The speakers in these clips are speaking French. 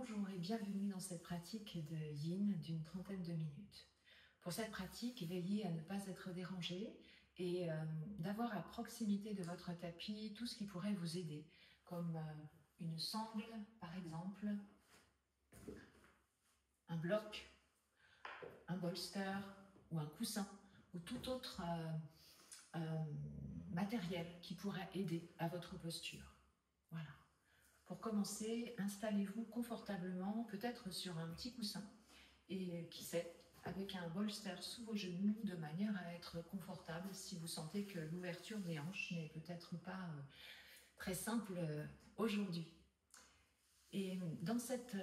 Bonjour et bienvenue dans cette pratique de Yin d'une trentaine de minutes. Pour cette pratique, veillez à ne pas être dérangé et d'avoir à proximité de votre tapis tout ce qui pourrait vous aider, comme une sangle par exemple, un bloc, un bolster ou un coussin ou tout autre matériel qui pourrait aider à votre posture. Voilà. Pour commencer, installez-vous confortablement, peut-être sur un petit coussin, et qui sait, avec un bolster sous vos genoux, de manière à être confortable si vous sentez que l'ouverture des hanches n'est peut-être pas très simple aujourd'hui. Et dans cette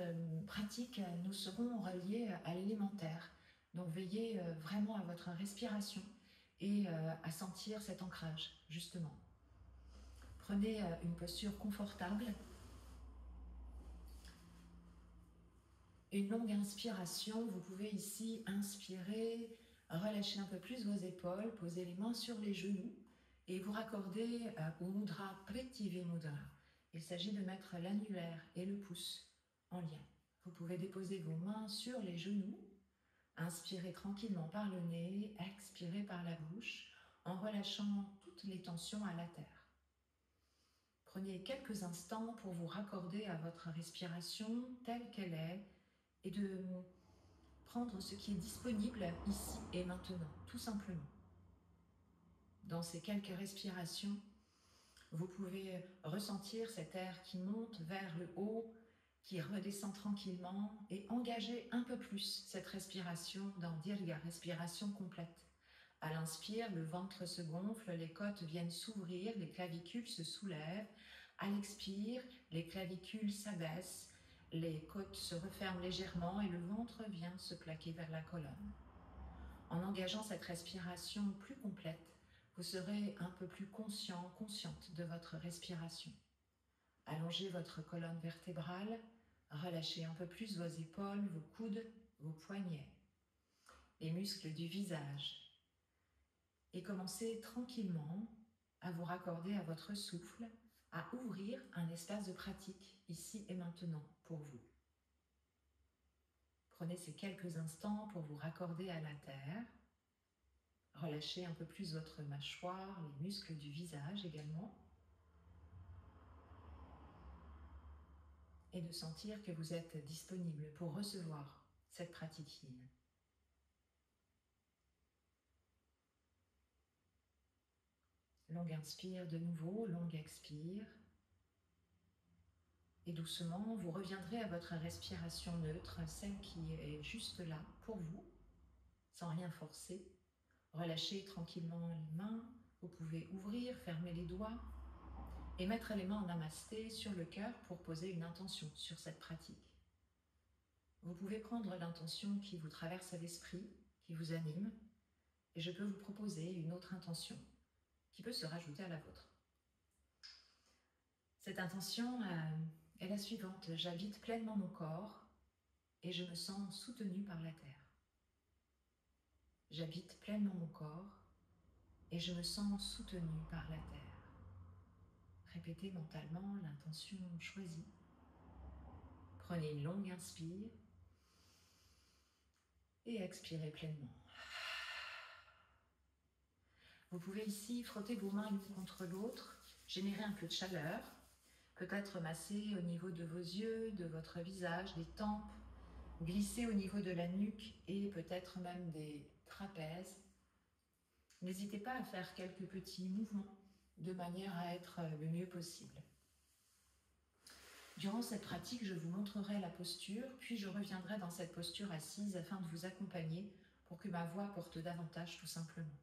pratique, nous serons reliés à l'élémentaire. Donc veillez vraiment à votre respiration et à sentir cet ancrage, justement. Prenez une posture confortable. Une longue inspiration, vous pouvez ici inspirer, relâcher un peu plus vos épaules, poser les mains sur les genoux et vous raccorder au mudra Prithvi Mudra. Il s'agit de mettre l'annulaire et le pouce en lien. Vous pouvez déposer vos mains sur les genoux, inspirez tranquillement par le nez, expirez par la bouche en relâchant toutes les tensions à la terre. Prenez quelques instants pour vous raccorder à votre respiration telle qu'elle est, et de prendre ce qui est disponible ici et maintenant, tout simplement. Dans ces quelques respirations, vous pouvez ressentir cet air qui monte vers le haut, qui redescend tranquillement et engager un peu plus cette respiration dans Dirga, respiration complète. À l'inspire, le ventre se gonfle, les côtes viennent s'ouvrir, les clavicules se soulèvent. À l'expire, les clavicules s'abaissent. Les côtes se referment légèrement et le ventre vient se plaquer vers la colonne. En engageant cette respiration plus complète, vous serez un peu plus conscient, consciente de votre respiration. Allongez votre colonne vertébrale, relâchez un peu plus vos épaules, vos coudes, vos poignets, les muscles du visage et commencez tranquillement à vous raccorder à votre souffle, à ouvrir un espace de pratique ici et maintenant pour vous. Prenez ces quelques instants pour vous raccorder à la terre. Relâchez un peu plus votre mâchoire, les muscles du visage également. Et de sentir que vous êtes disponible pour recevoir cette pratique Yin. Longue inspire de nouveau, longue expire. Et doucement, vous reviendrez à votre respiration neutre, celle qui est juste là pour vous, sans rien forcer. Relâchez tranquillement les mains, vous pouvez ouvrir, fermer les doigts et mettre les mains en namasté sur le cœur pour poser une intention sur cette pratique. Vous pouvez prendre l'intention qui vous traverse à l'esprit, qui vous anime, et je peux vous proposer une autre intention qui peut se rajouter à la vôtre. Cette intention est la suivante: j'habite pleinement mon corps et je me sens soutenue par la terre. J'habite pleinement mon corps et je me sens soutenue par la terre. Répétez mentalement l'intention choisie. Prenez une longue inspire et expirez pleinement. Vous pouvez ici frotter vos mains l'une contre l'autre, générer un peu de chaleur, peut-être masser au niveau de vos yeux, de votre visage, des tempes, glisser au niveau de la nuque et peut-être même des trapèzes. N'hésitez pas à faire quelques petits mouvements de manière à être le mieux possible. Durant cette pratique, je vous montrerai la posture, puis je reviendrai dans cette posture assise afin de vous accompagner pour que ma voix porte davantage tout simplement.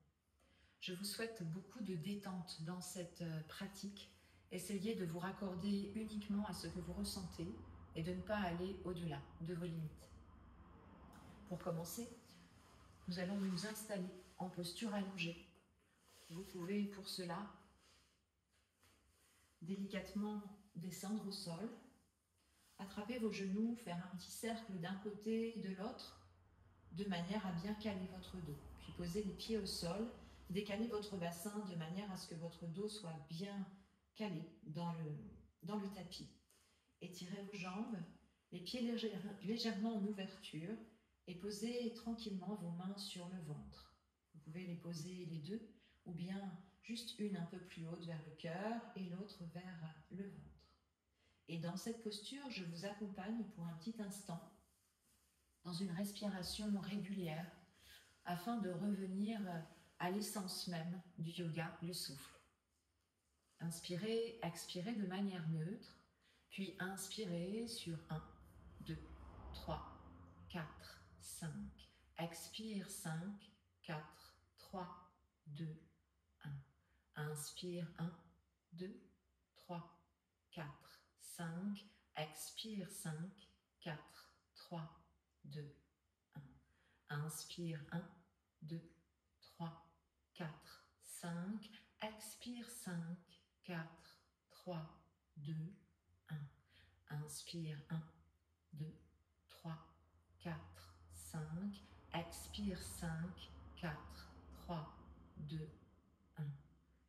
Je vous souhaite beaucoup de détente dans cette pratique. Essayez de vous raccorder uniquement à ce que vous ressentez et de ne pas aller au-delà de vos limites. Pour commencer, nous allons nous installer en posture allongée. Vous pouvez pour cela délicatement descendre au sol, attraper vos genoux, faire un petit cercle d'un côté et de l'autre, de manière à bien caler votre dos. Puis posez les pieds au sol, décalez votre bassin de manière à ce que votre dos soit bien calé dans le tapis. Étirez vos jambes, les pieds légèrement en ouverture et posez tranquillement vos mains sur le ventre. Vous pouvez les poser les deux ou bien juste une un peu plus haute vers le cœur et l'autre vers le ventre. Et dans cette posture, je vous accompagne pour un petit instant dans une respiration régulière afin de revenir à l'essence même du yoga, le souffle. Inspirez, expirez de manière neutre, puis inspirez sur 1, 2, 3, 4, 5. Expire 5, 4, 3, 2, 1. Inspire 1, 2, 3, 4, 5. Expire 5, 4, 3, 2, 1. Inspire 1, 2, 3, 4, 5. Expire 5, 4, 3, 2, 1. Inspire 1, 2, 3, 4, 5. Expire 5, 4, 3, 2, 1.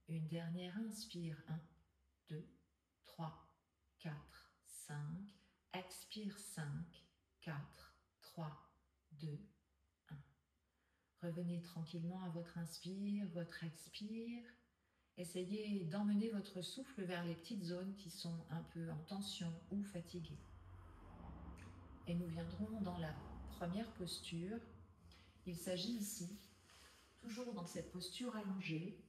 Une dernière inspire 1, 2, 3, 4, 5. Expire 5, 4, 3, 2, 1. Revenez tranquillement à votre inspire, votre expire. Essayez d'emmener votre souffle vers les petites zones qui sont un peu en tension ou fatiguées. Et nous viendrons dans la première posture. Il s'agit ici, toujours dans cette posture allongée,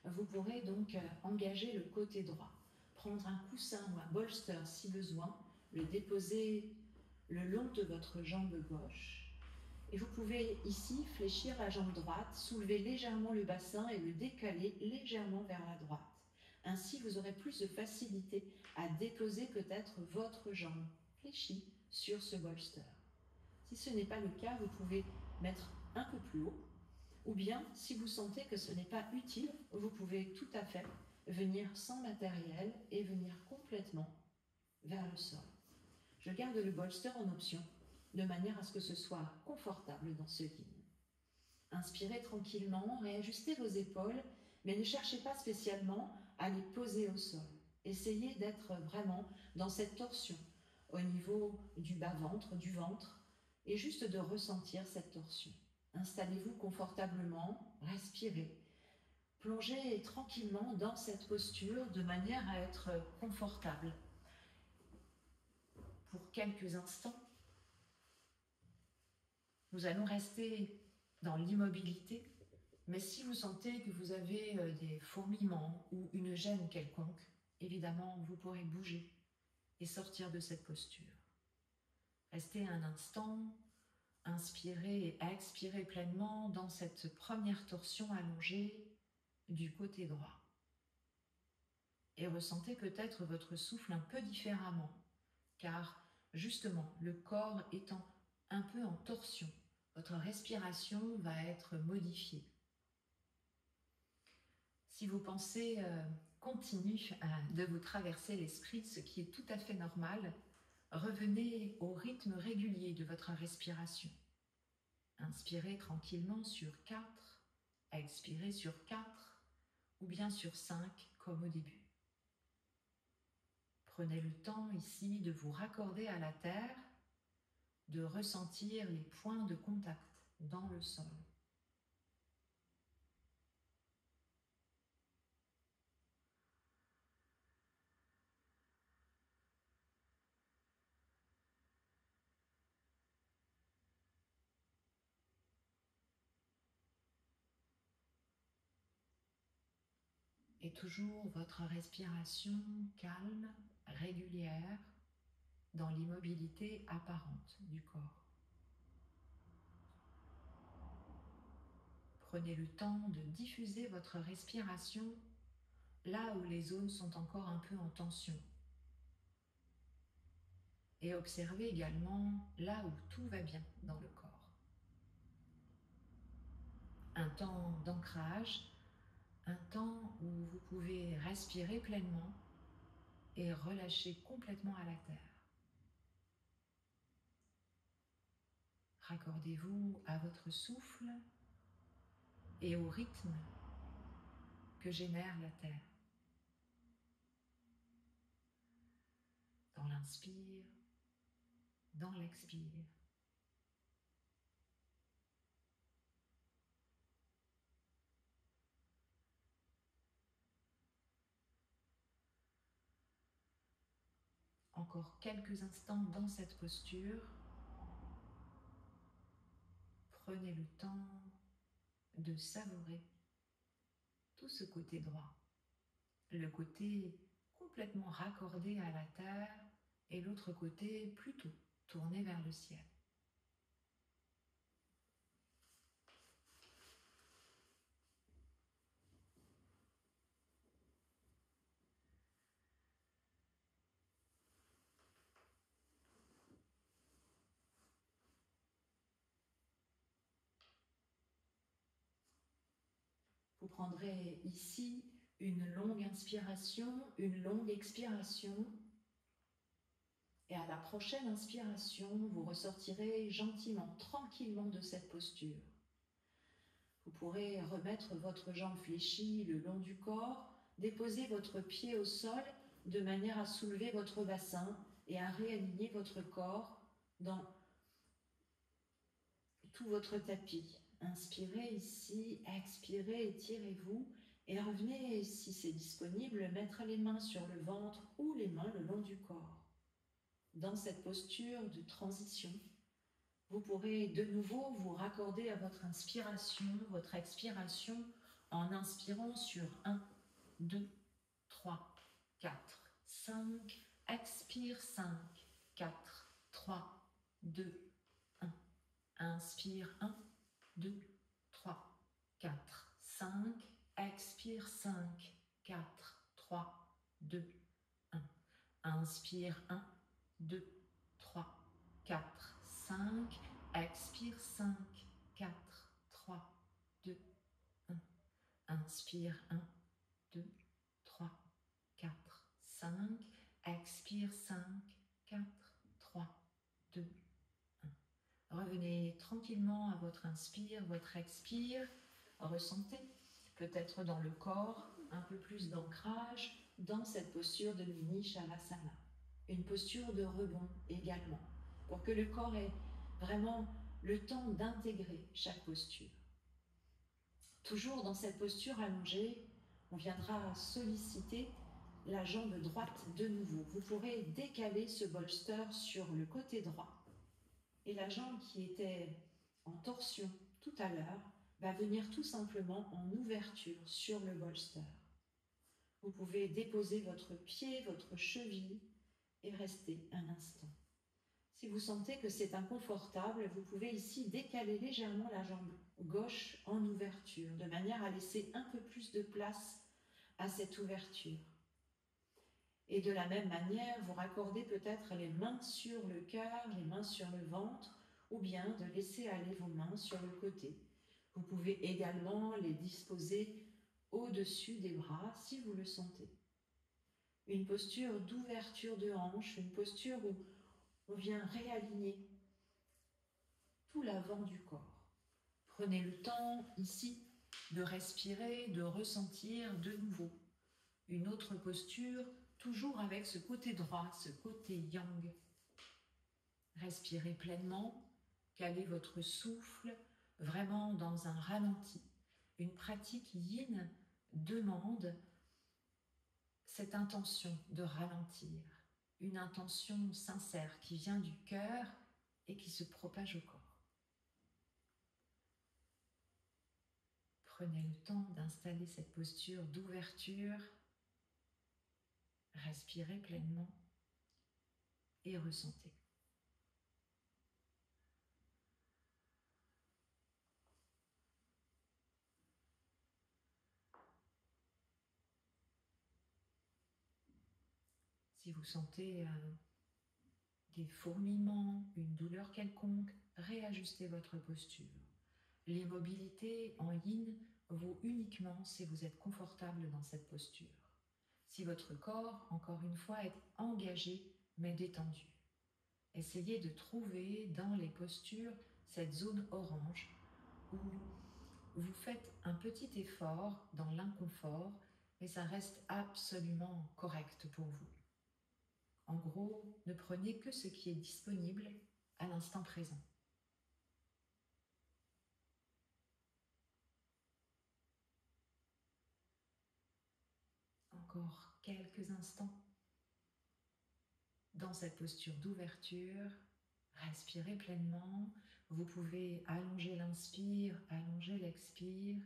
vous pourrez donc engager le côté droit, prendre un coussin ou un bolster si besoin, le déposer le long de votre jambe gauche. Et vous pouvez ici fléchir la jambe droite, soulever légèrement le bassin et le décaler légèrement vers la droite. Ainsi, vous aurez plus de facilité à déposer peut-être votre jambe fléchie sur ce bolster. Si ce n'est pas le cas, vous pouvez mettre un peu plus haut. Ou bien, si vous sentez que ce n'est pas utile, vous pouvez tout à fait venir sans matériel et venir complètement vers le sol. Je garde le bolster en option, de manière à ce que ce soit confortable dans ce yin. Inspirez tranquillement, réajustez vos épaules, mais ne cherchez pas spécialement à les poser au sol. Essayez d'être vraiment dans cette torsion, au niveau du bas-ventre, du ventre, et juste de ressentir cette torsion. Installez-vous confortablement, respirez. Plongez tranquillement dans cette posture de manière à être confortable. Pour quelques instants, nous allons rester dans l'immobilité, mais si vous sentez que vous avez des fourmillements ou une gêne quelconque, évidemment, vous pourrez bouger et sortir de cette posture. Restez un instant, inspirez et expirez pleinement dans cette première torsion allongée du côté droit. Et ressentez peut-être votre souffle un peu différemment, car justement, le corps étant un peu en torsion, votre respiration va être modifiée. Si vos pensées continuent de vous traverser l'esprit, ce qui est tout à fait normal, revenez au rythme régulier de votre respiration. Inspirez tranquillement sur 4, expirez sur 4 ou bien sur 5 comme au début. Prenez le temps ici de vous raccorder à la terre, de ressentir les points de contact dans le sol. Et toujours votre respiration calme, régulière, dans l'immobilité apparente du corps. Prenez le temps de diffuser votre respiration là où les zones sont encore un peu en tension. Et observez également là où tout va bien dans le corps. Un temps d'ancrage, un temps où vous pouvez respirer pleinement et relâcher complètement à la terre. Raccordez-vous à votre souffle et au rythme que génère la terre. Dans l'inspire dans l'expire. Encore quelques instants dans cette posture. Prenez le temps de savourer tout ce côté droit. Le côté complètement raccordé à la terre et l'autre côté plutôt tourné vers le ciel. Vous prendrez ici une longue inspiration, une longue expiration. Et à la prochaine inspiration, vous ressortirez gentiment, tranquillement de cette posture. Vous pourrez remettre votre jambe fléchie le long du corps, déposer votre pied au sol de manière à soulever votre bassin et à réaligner votre corps dans tout votre tapis. Inspirez ici, expirez, étirez-vous et revenez, si c'est disponible, mettre les mains sur le ventre ou les mains le long du corps. Dans cette posture de transition, vous pourrez de nouveau vous raccorder à votre inspiration, votre expiration, en inspirant sur 1, 2, 3, 4, 5. Expire 5, 4, 3, 2, 1. Inspire 1, 2, 3, 4, 5. Expire 5, 4, 3, 2, 1. Inspire 1, 2, 3, 4, 5. Expire 5, 4, 3, 2, 1. Inspire 1, 2, 3, 4, 5. Expire 5, 4, 3, 2, 1. Revenez tranquillement à votre inspire, votre expire. Ressentez peut-être dans le corps un peu plus d'ancrage dans cette posture de mini Shavasana. Une posture de rebond également, pour que le corps ait vraiment le temps d'intégrer chaque posture. Toujours dans cette posture allongée, on viendra solliciter la jambe droite de nouveau. Vous pourrez décaler ce bolster sur le côté droit. Et la jambe qui était en torsion tout à l'heure va venir tout simplement en ouverture sur le bolster. Vous pouvez déposer votre pied, votre cheville et rester un instant. Si vous sentez que c'est inconfortable, vous pouvez ici décaler légèrement la jambe gauche en ouverture, de manière à laisser un peu plus de place à cette ouverture. Et de la même manière, vous raccordez peut-être les mains sur le cœur, les mains sur le ventre, ou bien de laisser aller vos mains sur le côté. Vous pouvez également les disposer au-dessus des bras si vous le sentez. Une posture d'ouverture de hanche, une posture où on vient réaligner tout l'avant du corps. Prenez le temps ici de respirer, de ressentir de nouveau une autre posture, toujours avec ce côté droit, ce côté yang. Respirez pleinement, calez votre souffle vraiment dans un ralenti. Une pratique yin demande cette intention de ralentir, une intention sincère qui vient du cœur et qui se propage au corps. Prenez le temps d'installer cette posture d'ouverture, respirez pleinement et ressentez. Si vous sentez des fourmillements, une douleur quelconque, réajustez votre posture. L'immobilité en yin vaut uniquement si vous êtes confortable dans cette posture. Si votre corps, encore une fois, est engagé mais détendu. Essayez de trouver dans les postures cette zone orange où vous faites un petit effort dans l'inconfort, mais ça reste absolument correct pour vous. En gros, ne prenez que ce qui est disponible à l'instant présent. Encore quelques instants dans cette posture d'ouverture. Respirez pleinement. Vous pouvez allonger l'inspire, allonger l'expire.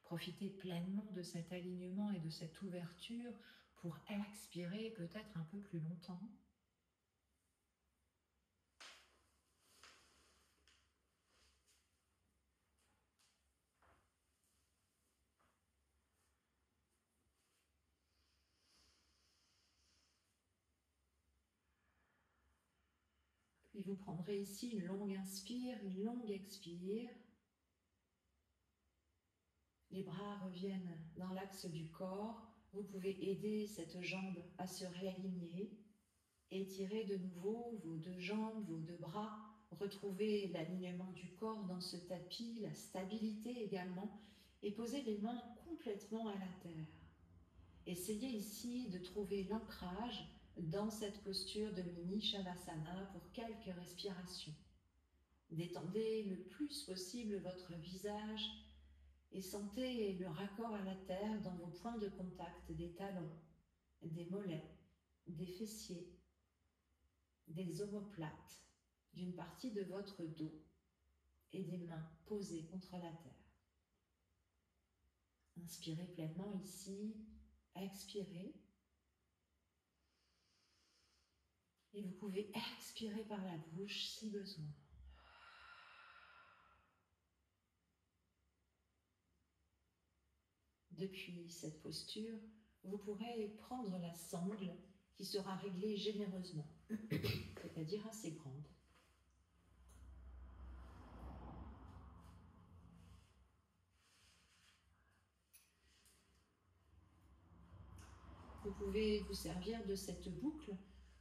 Profitez pleinement de cet alignement et de cette ouverture pour expirer peut-être un peu plus longtemps. Puis vous prendrez ici une longue inspire, une longue expire. Les bras reviennent dans l'axe du corps. Vous pouvez aider cette jambe à se réaligner. Étirez de nouveau vos deux jambes, vos deux bras. Retrouvez l'alignement du corps dans ce tapis, la stabilité également. Et posez les mains complètement à la terre. Essayez ici de trouver l'ancrage dans cette posture de mini Shavasana pour quelques respirations. Détendez le plus possible votre visage et sentez le raccord à la terre dans vos points de contact des talons, des mollets, des fessiers, des omoplates, d'une partie de votre dos et des mains posées contre la terre. Inspirez pleinement ici, expirez. Et vous pouvez expirer par la bouche si besoin. Depuis cette posture, vous pourrez prendre la sangle qui sera réglée généreusement, c'est-à-dire assez grande. Vous pouvez vous servir de cette boucle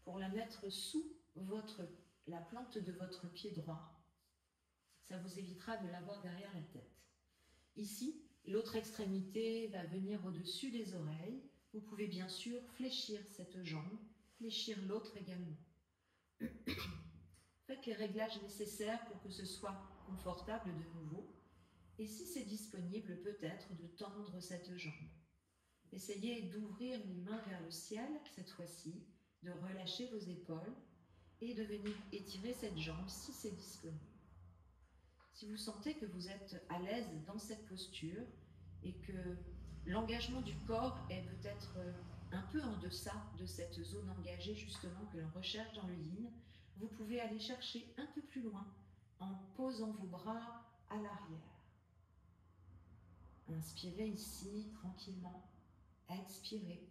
pour la mettre sous la plante de votre pied droit. Ça vous évitera de l'avoir derrière la tête. Ici, l'autre extrémité va venir au-dessus des oreilles. Vous pouvez bien sûr fléchir cette jambe, fléchir l'autre également. Faites les réglages nécessaires pour que ce soit confortable de nouveau. Et si c'est disponible, peut-être de tendre cette jambe. Essayez d'ouvrir les mains vers le ciel, cette fois-ci, de relâcher vos épaules et de venir étirer cette jambe si c'est disponible. Si vous sentez que vous êtes à l'aise dans cette posture et que l'engagement du corps est peut-être un peu en deçà de cette zone engagée justement que l'on recherche dans le yin, vous pouvez aller chercher un peu plus loin en posant vos bras à l'arrière. Inspirez ici tranquillement, expirez.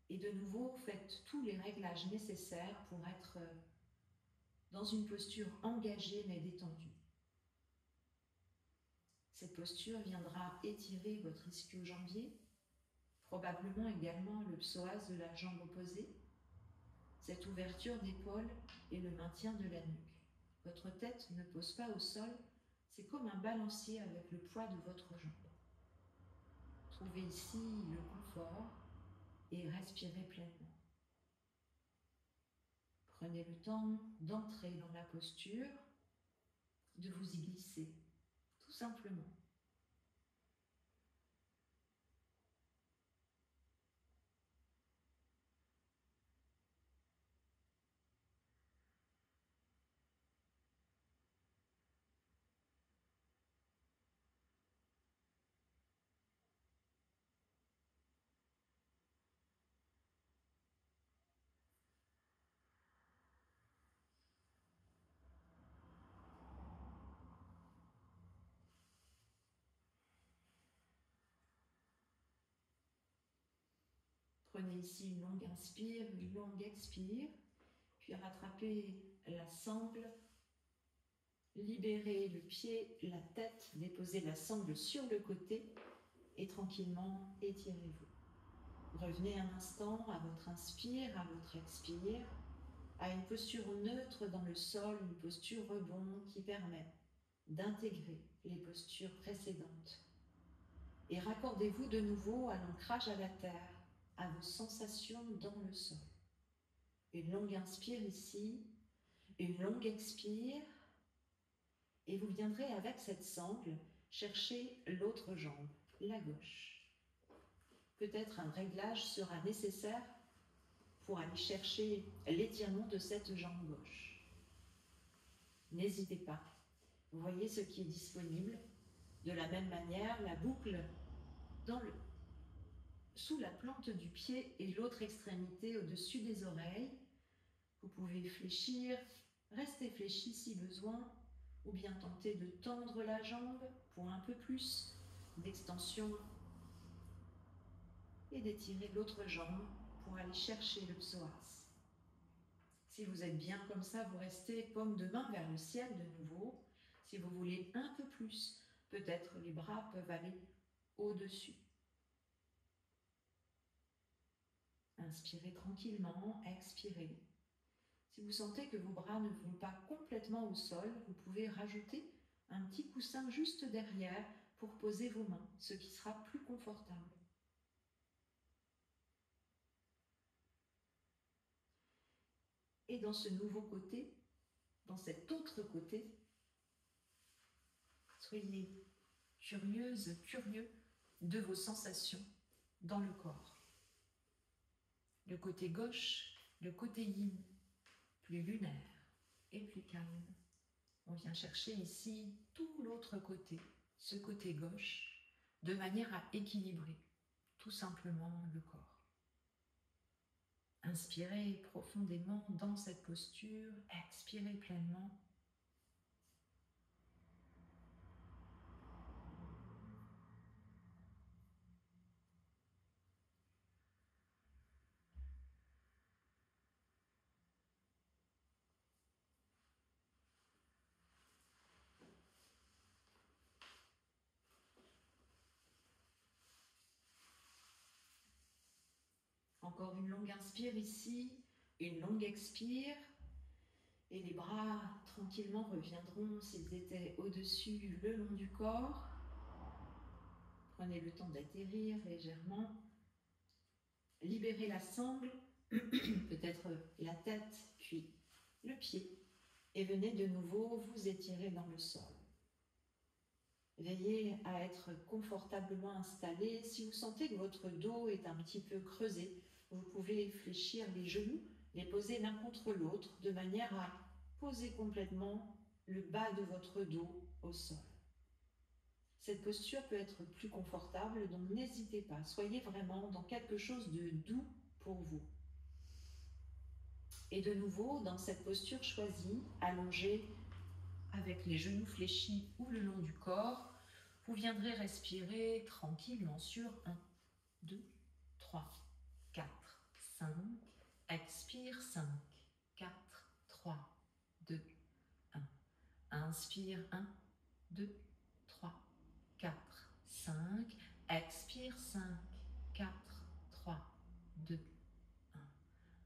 Et de nouveau, faites tous les réglages nécessaires pour être dans une posture engagée mais détendue. Cette posture viendra étirer votre ischio-jambier, probablement également le psoas de la jambe opposée, cette ouverture d'épaule et le maintien de la nuque. Votre tête ne pose pas au sol, c'est comme un balancier avec le poids de votre jambe. Trouvez ici le confort et respirez pleinement. Prenez le temps d'entrer dans la posture, de vous y glisser, tout simplement. Prenez ici une longue inspire, une longue expire, puis rattrapez la sangle, libérez le pied, la tête, déposez la sangle sur le côté et tranquillement étirez-vous. Revenez un instant à votre inspire, à votre expire, à une posture neutre dans le sol, une posture rebond qui permet d'intégrer les postures précédentes. Et raccordez-vous de nouveau à l'ancrage à la terre, à vos sensations dans le sol. Une longue inspire ici, une longue expire, et vous viendrez avec cette sangle chercher l'autre jambe, la gauche. Peut-être un réglage sera nécessaire pour aller chercher l'étirement de cette jambe gauche. N'hésitez pas. Vous voyez ce qui est disponible. De la même manière, la boucle sous la plante du pied et l'autre extrémité au-dessus des oreilles. Vous pouvez fléchir, rester fléchi si besoin, ou bien tenter de tendre la jambe pour un peu plus d'extension et d'étirer l'autre jambe pour aller chercher le psoas. Si vous êtes bien comme ça, vous restez paume de main vers le ciel de nouveau. Si vous voulez un peu plus, peut-être les bras peuvent aller au-dessus. Inspirez tranquillement, expirez. Si vous sentez que vos bras ne vont pas complètement au sol, vous pouvez rajouter un petit coussin juste derrière pour poser vos mains, ce qui sera plus confortable. Et dans ce nouveau côté, dans cet autre côté, soyez curieuse, curieux de vos sensations dans le corps. Le côté gauche, le côté yin, plus lunaire et plus calme. On vient chercher ici tout l'autre côté, ce côté gauche, de manière à équilibrer tout simplement le corps. Inspirez profondément dans cette posture, expirez pleinement. Encore une longue inspire ici, une longue expire. Et les bras tranquillement reviendront s'ils étaient au-dessus, le long du corps. Prenez le temps d'atterrir légèrement. Libérez la sangle, peut-être la tête, puis le pied. Et venez de nouveau vous étirer dans le sol. Veillez à être confortablement installé. Si vous sentez que votre dos est un petit peu creusé, vous pouvez fléchir les genoux, les poser l'un contre l'autre, de manière à poser complètement le bas de votre dos au sol. Cette posture peut être plus confortable, donc n'hésitez pas. Soyez vraiment dans quelque chose de doux pour vous. Et de nouveau, dans cette posture choisie, allongée, avec les genoux fléchis ou le long du corps, vous viendrez respirer tranquillement sur 1, 2, 3, 4, 5. Expire 5, 4, 3, 2, 1. Inspire 1, 2, 3, 4, 5. Expire 5, 4, 3, 2,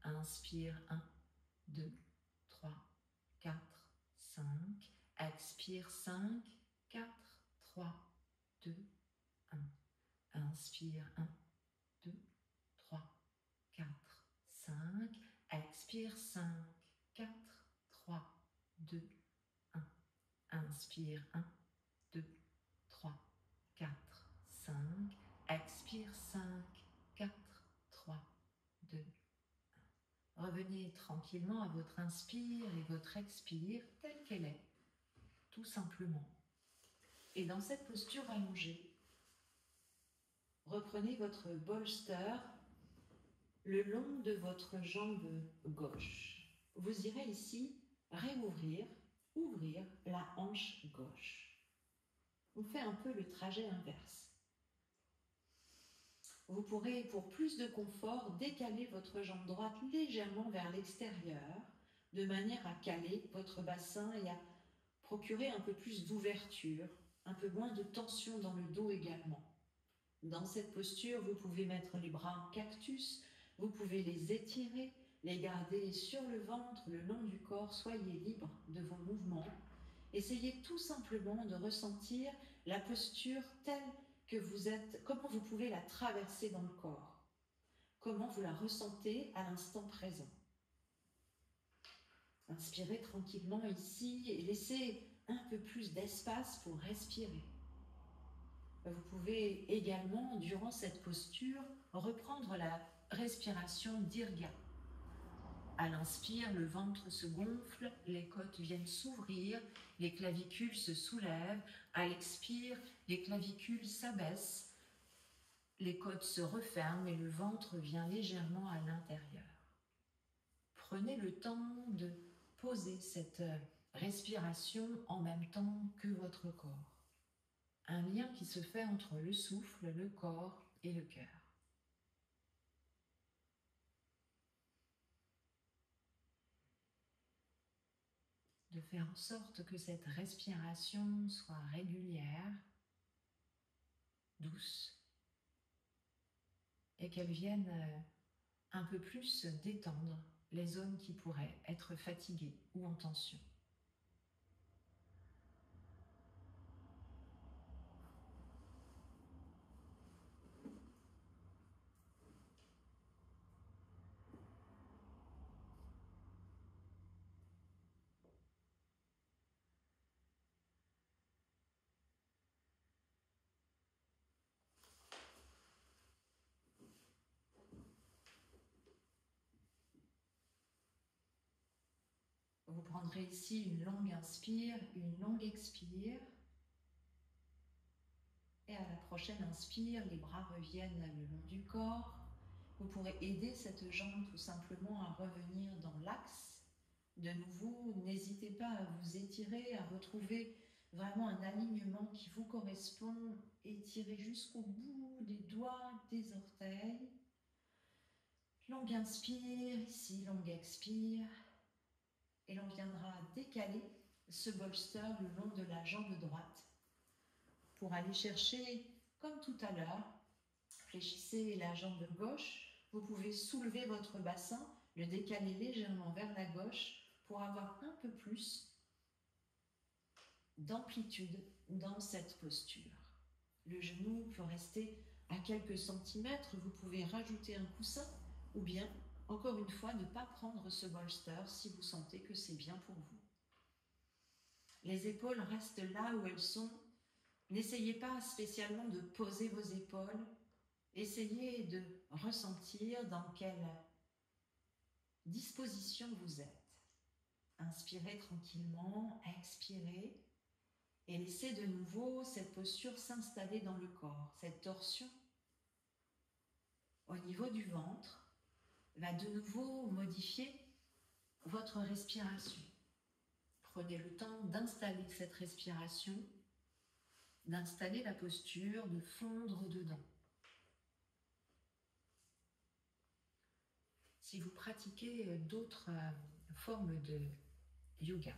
1. Inspire 1, 2, 3, 4, 5. Expire 5, 4, 3, 2, 1. Inspire 1, 2, 3, 4, 5. Expire 5, 4, 3, 2, 1. Inspire 1, 2, 3, 4, 5. Expire 5, 4, 3, 2, 1. Revenez tranquillement à votre inspire et votre expire telle qu'elle est, tout simplement. Et dans cette posture allongée, reprenez votre bolster le long de votre jambe gauche. Vous irez ici réouvrir, ouvrir la hanche gauche. On fait un peu le trajet inverse. Vous pourrez, pour plus de confort, décaler votre jambe droite légèrement vers l'extérieur, de manière à caler votre bassin et à procurer un peu plus d'ouverture, un peu moins de tension dans le dos également. Dans cette posture, vous pouvez mettre les bras en cactus, vous pouvez les étirer, les garder sur le ventre, le long du corps. Soyez libre de vos mouvements. Essayez tout simplement de ressentir la posture telle que vous êtes, comment vous pouvez la traverser dans le corps, comment vous la ressentez à l'instant présent. Inspirez tranquillement ici et laissez un peu plus d'espace pour respirer. Vous pouvez également, durant cette posture, reprendre la respiration dirga. À l'inspire, le ventre se gonfle, les côtes viennent s'ouvrir, les clavicules se soulèvent. À l'expire, les clavicules s'abaissent, les côtes se referment et le ventre vient légèrement à l'intérieur. Prenez le temps de poser cette respiration en même temps que votre corps. Un lien qui se fait entre le souffle, le corps et le cœur. De faire en sorte que cette respiration soit régulière, douce, et qu'elle vienne un peu plus détendre les zones qui pourraient être fatiguées ou en tension. Vous prendrez ici une longue inspire, une longue expire. Et à la prochaine inspire, les bras reviennent le long du corps. Vous pourrez aider cette jambe tout simplement à revenir dans l'axe. De nouveau, n'hésitez pas à vous étirer, à retrouver vraiment un alignement qui vous correspond. Étirez jusqu'au bout des doigts, des orteils. Longue inspire, ici, longue expire. Et l'on viendra décaler ce bolster le long de la jambe droite pour aller chercher, comme tout à l'heure, fléchissez la jambe gauche. Vous pouvez soulever votre bassin, le décaler légèrement vers la gauche pour avoir un peu plus d'amplitude dans cette posture. Le genou peut rester à quelques centimètres. Vous pouvez rajouter un coussin ou bien, encore une fois, ne pas prendre ce bolster si vous sentez que c'est bien pour vous. Les épaules restent là où elles sont. N'essayez pas spécialement de poser vos épaules. Essayez de ressentir dans quelle disposition vous êtes. Inspirez tranquillement, expirez et laissez de nouveau cette posture s'installer dans le corps. Cette torsion au niveau du ventre va de nouveau modifier votre respiration. Prenez le temps d'installer cette respiration, d'installer la posture, de fondre dedans. Si vous pratiquez d'autres formes de yoga,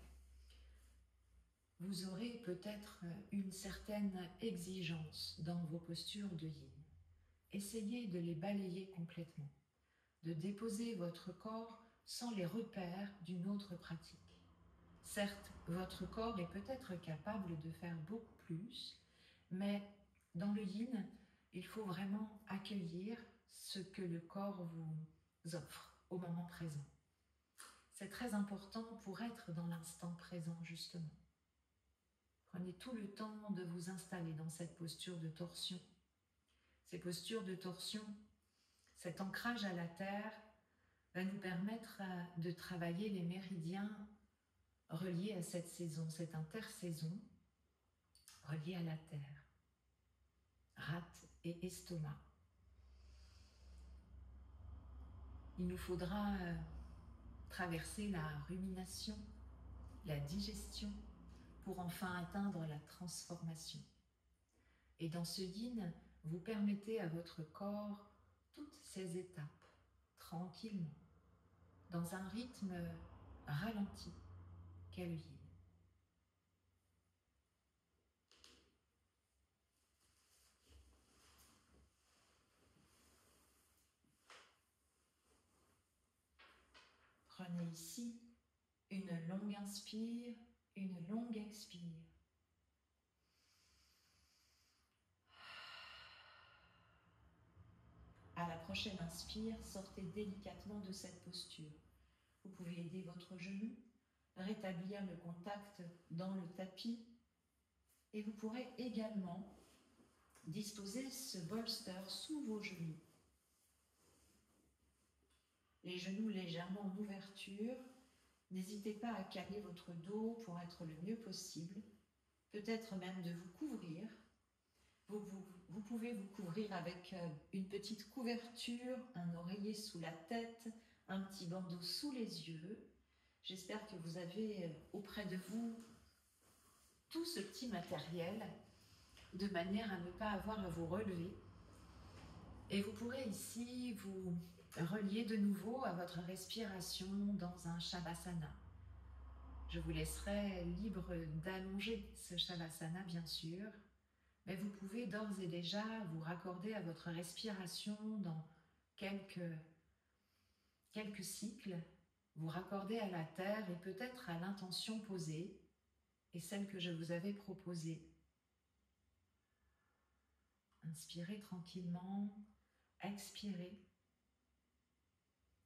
vous aurez peut-être une certaine exigence dans vos postures de yin. Essayez de les balayer complètement, de déposer votre corps sans les repères d'une autre pratique. Certes, votre corps est peut-être capable de faire beaucoup plus, mais dans le yin, il faut vraiment accueillir ce que le corps vous offre au moment présent. C'est très important pour être dans l'instant présent, justement. Prenez tout le temps de vous installer dans cette posture de torsion. Ces postures de torsion, cet ancrage à la terre, va nous permettre de travailler les méridiens reliés à cette saison, cette intersaison reliée à la terre. Rate et estomac. Il nous faudra traverser la rumination, la digestion, pour enfin atteindre la transformation. Et dans ce yin, vous permettez à votre corps toutes ces étapes, tranquillement, dans un rythme ralenti qu'est le yin. Prenez ici une longue inspire, une longue expire. À la prochaine inspire, sortez délicatement de cette posture. Vous pouvez aider votre genou rétablir le contact dans le tapis. Et vous pourrez également disposer ce bolster sous vos genoux. Les genoux légèrement en ouverture. N'hésitez pas à caler votre dos pour être le mieux possible. Peut-être même de vous couvrir. Vous pouvez vous couvrir avec une petite couverture, un oreiller sous la tête, un petit bandeau sous les yeux. J'espère que vous avez auprès de vous tout ce petit matériel de manière à ne pas avoir à vous relever. Et vous pourrez ici vous relier de nouveau à votre respiration dans un Shavasana. Je vous laisserai libre d'allonger ce Shavasana, bien sûr, mais vous pouvez d'ores et déjà vous raccorder à votre respiration dans quelques cycles, vous raccorder à la terre et peut-être à l'intention posée et celle que je vous avais proposée. Inspirez tranquillement, expirez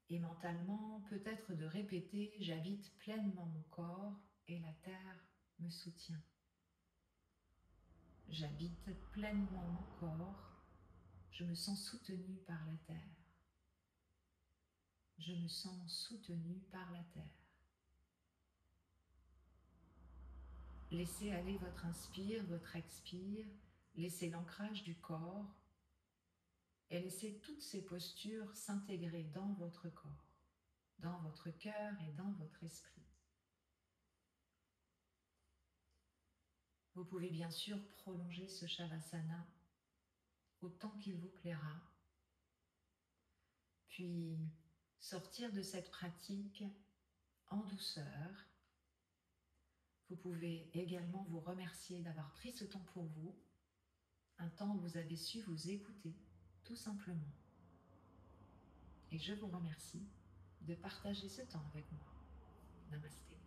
et mentalement peut-être de répéter « J'habite pleinement mon corps et la terre me soutient ». J'habite pleinement mon corps, je me sens soutenu par la terre. Je me sens soutenu par la terre. Laissez aller votre inspire, votre expire, laissez l'ancrage du corps et laissez toutes ces postures s'intégrer dans votre corps, dans votre cœur et dans votre esprit. Vous pouvez bien sûr prolonger ce Shavasana autant qu'il vous plaira, puis sortir de cette pratique en douceur. Vous pouvez également vous remercier d'avoir pris ce temps pour vous, un temps où vous avez su vous écouter, tout simplement. Et je vous remercie de partager ce temps avec moi. Namasté.